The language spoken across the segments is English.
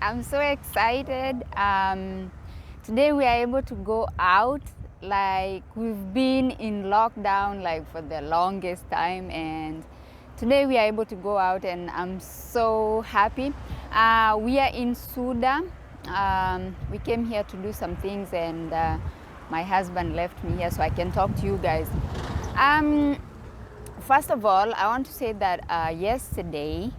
I'm so excited. Today we are able to go out. Like we've been in lockdown like for the longest time, and today we are able to go out, and I'm so happy. We are in Suda. We came here to do some things, and my husband left me here so I can talk to you guys. First of all, I want to say that yesterday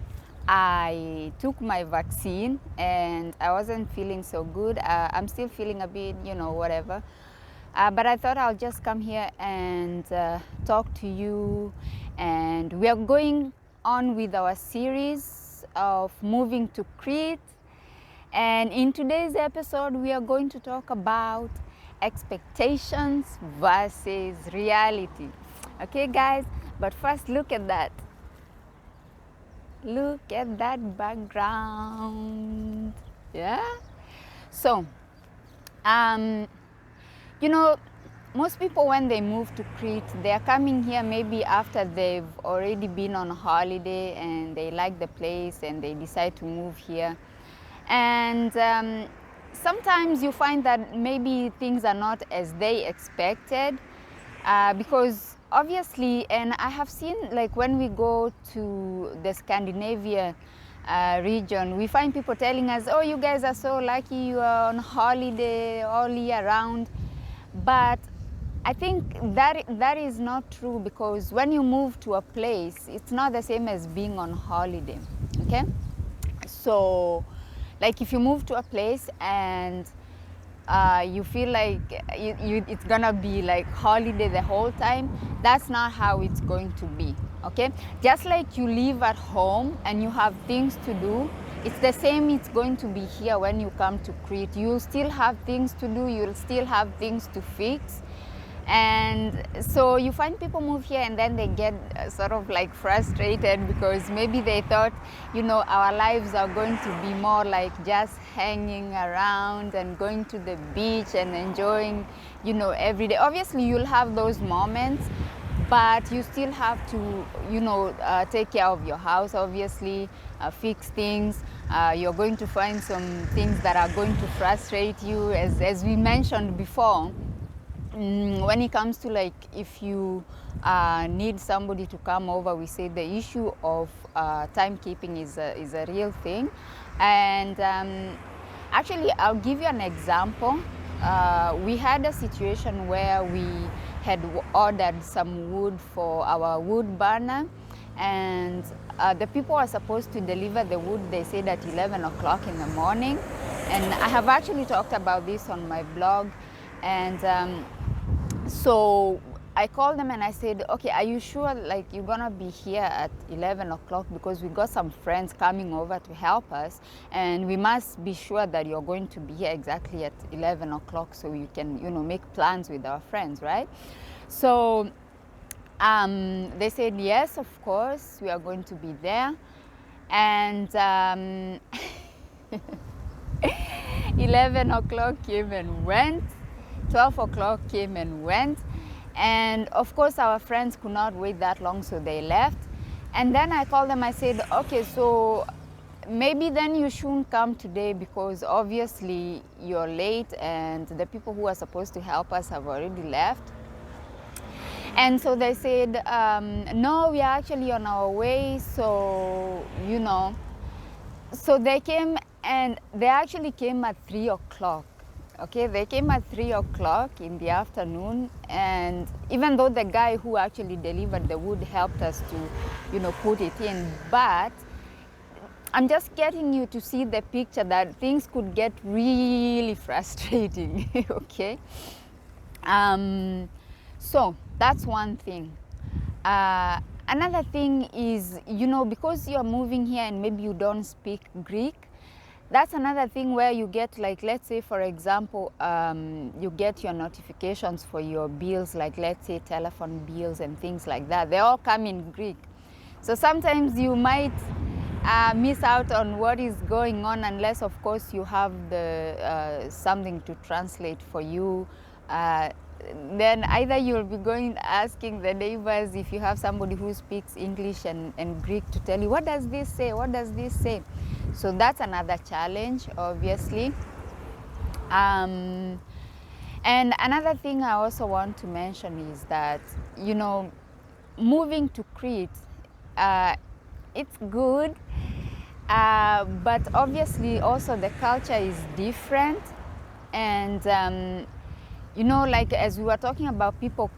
I took my vaccine and I wasn't feeling so good. I'm still feeling a bit, whatever. But I thought I'll just come here and talk to you. And we are going on with our series of moving to Crete. And in today's episode, we are going to talk about expectations versus reality. Okay, guys? But first, look at that. Look at that background. Yeah? So, most people when they move to Crete, they are coming here maybe after they've already been on holiday and they like the place and they decide to move here. And sometimes you find that maybe things are not as they expected because obviously, and I have seen like when we go to the Scandinavia region, we find people telling us, oh, you guys are so lucky, you are on holiday all year round. But I think that is not true, because when you move to a place, it's not the same as being on holiday, okay? So, like if you move to a place and you feel like it's gonna be like holiday the whole time, that's not how it's going to be, okay? Just like you live at home and you have things to do, it's the same it's going to be here when you come to Crete. You'll still have things to do, you'll still have things to fix. And so you find people move here and then they get sort of like frustrated because maybe they thought, our lives are going to be more like just hanging around and going to the beach and enjoying, every day. Obviously, you'll have those moments, but you still have to, take care of your house, obviously, fix things. You're going to find some things that are going to frustrate you, as we mentioned before. When it comes to like if you need somebody to come over, we say the issue of timekeeping is a real thing. And actually, I'll give you an example. We had a situation where we had ordered some wood for our wood burner, and the people are supposed to deliver the wood, they said, at 11 o'clock in the morning. And I have actually talked about this on my blog. And so I called them and I said, okay, are you sure like you're gonna be here at 11 o'clock, because we got some friends coming over to help us, and we must be sure that you're going to be here exactly at 11 o'clock so you can, make plans with our friends, right? So they said, yes, of course, we are going to be there. And 11 o'clock came and went. 12 o'clock came and went, and of course our friends could not wait that long, so they left. And then I called them, I said, okay, so maybe then you shouldn't come today because obviously you're late and the people who are supposed to help us have already left. And so they said, no, we are actually on our way, so so they came, and they actually came at 3 o'clock. Okay, they came at 3 o'clock in the afternoon, and even though the guy who actually delivered the wood helped us to, put it in, but I'm just getting you to see the picture that things could get really frustrating, okay? So that's one thing. Another thing is, because you're moving here and maybe you don't speak Greek, that's another thing where you get, like, let's say, for example, you get your notifications for your bills, like, let's say, telephone bills and things like that. They all come in Greek. So sometimes you might miss out on what is going on, unless, of course, you have the something to translate for you. Then either you'll be going asking the neighbors if you have somebody who speaks English and Greek to tell you, what does this say? What does this say? So that's another challenge, obviously. And another thing I also want to mention is that, you know, moving to Crete, it's good, but obviously also the culture is different. And you know, like as we were talking about people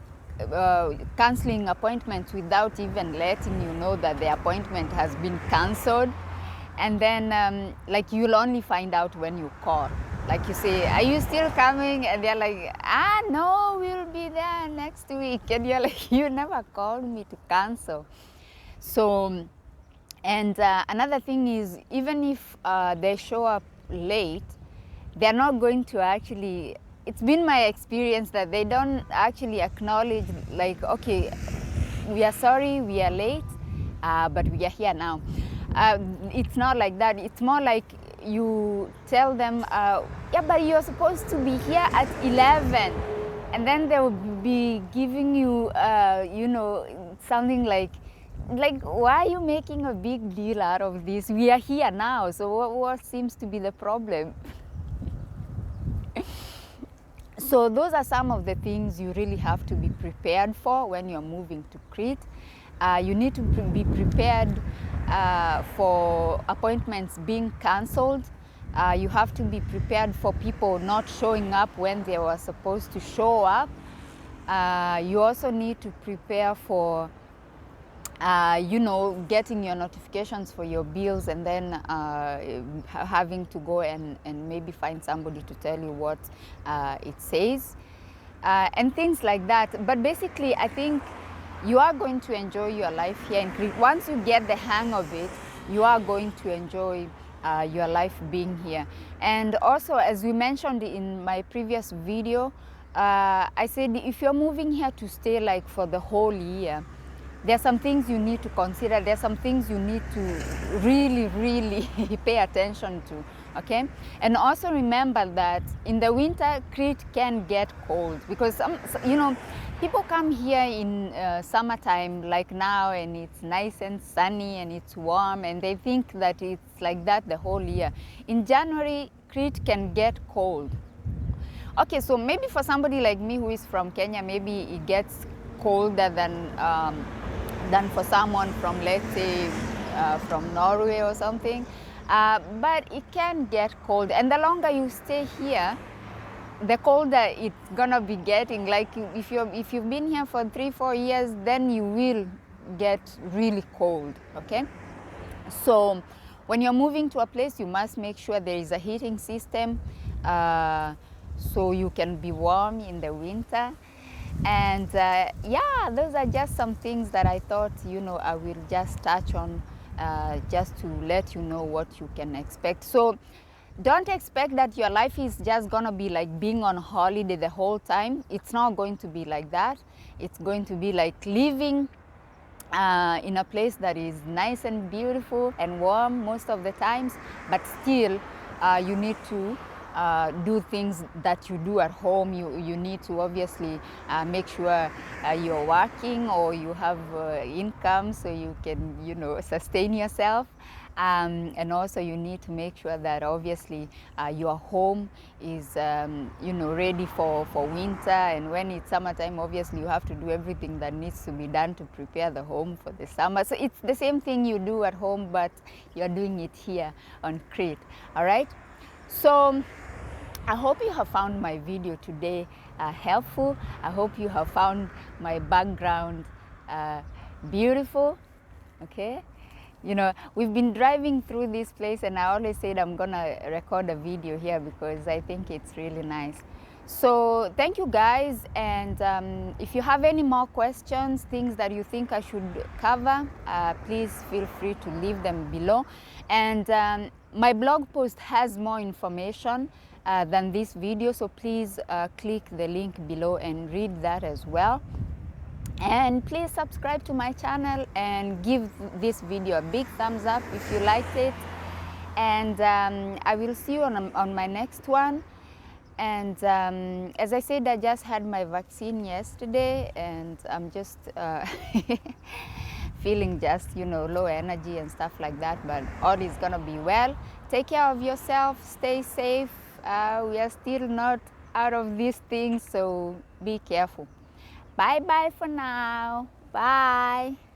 canceling appointments without even letting you know that the appointment has been cancelled, and then like you'll only find out when you call. Like you say, are you still coming? And they're like, no, we'll be there next week. And you're like, you never called me to cancel. So, and another thing is, even if they show up late, they're not going to actually, it's been my experience that they don't actually acknowledge, like, okay, we are sorry, we are late, but we are here now. It's not like that. It's more like you tell them, yeah, but you're supposed to be here at 11. And then they will be giving you, you know, something like, why are you making a big deal out of this? We are here now, so what seems to be the problem? So those are some of the things you really have to be prepared for when you're moving to Crete. You need to be prepared for appointments being cancelled. You have to be prepared for people not showing up when they were supposed to show up. You also need to prepare for you know, getting your notifications for your bills, and then having to go and maybe find somebody to tell you what it says, and things like that. But basically, I think you are going to enjoy your life here in Crete. Once you get the hang of it, you are going to enjoy your life being here. And also, as we mentioned in my previous video, I said if you're moving here to stay like for the whole year, there are some things you need to consider. There are some things you need to really, really pay attention to, okay? And also remember that in the winter, Crete can get cold, because, you know, people come here in summertime like now, and it's nice and sunny and it's warm, and they think that it's like that the whole year. In January, Crete can get cold. Okay, so maybe for somebody like me who is from Kenya, maybe it gets colder than for someone from, let's say, from Norway or something. But it can get cold, and the longer you stay here, the colder it's gonna be getting. Like if you've been here for 3-4 years, then you will get really cold, okay? So when you're moving to a place, you must make sure there is a heating system, so you can be warm in the winter. And yeah, those are just some things that I thought, you know, I will just touch on, just to let you know what you can expect. So don't expect that your life is just gonna be like being on holiday the whole time. It's not going to be like that. It's going to be like living in a place that is nice and beautiful and warm most of the times, but still you need to do things that you do at home. You need to obviously make sure you're working, or you have income so you can, you know, sustain yourself. And also you need to make sure that obviously your home is, you know, ready for winter. And when it's summertime, obviously you have to do everything that needs to be done to prepare the home for the summer. So it's the same thing you do at home, but you're doing it here on Crete, all right? So I hope you have found my video today helpful. I hope you have found my background beautiful, okay? You know, we've been driving through this place, and I always said I'm gonna record a video here because I think it's really nice. So thank you guys, and if you have any more questions, things that you think I should cover, please feel free to leave them below. And my blog post has more information than this video, so please click the link below and read that as well. And please subscribe to my channel and give this video a big thumbs up if you liked it. And I will see you on my next one. And as I said, I just had my vaccine yesterday, and I'm just feeling just, low energy and stuff like that, but all is gonna be well. Take care of yourself, stay safe. We are still not out of these things, so be careful. Bye bye for now. Bye.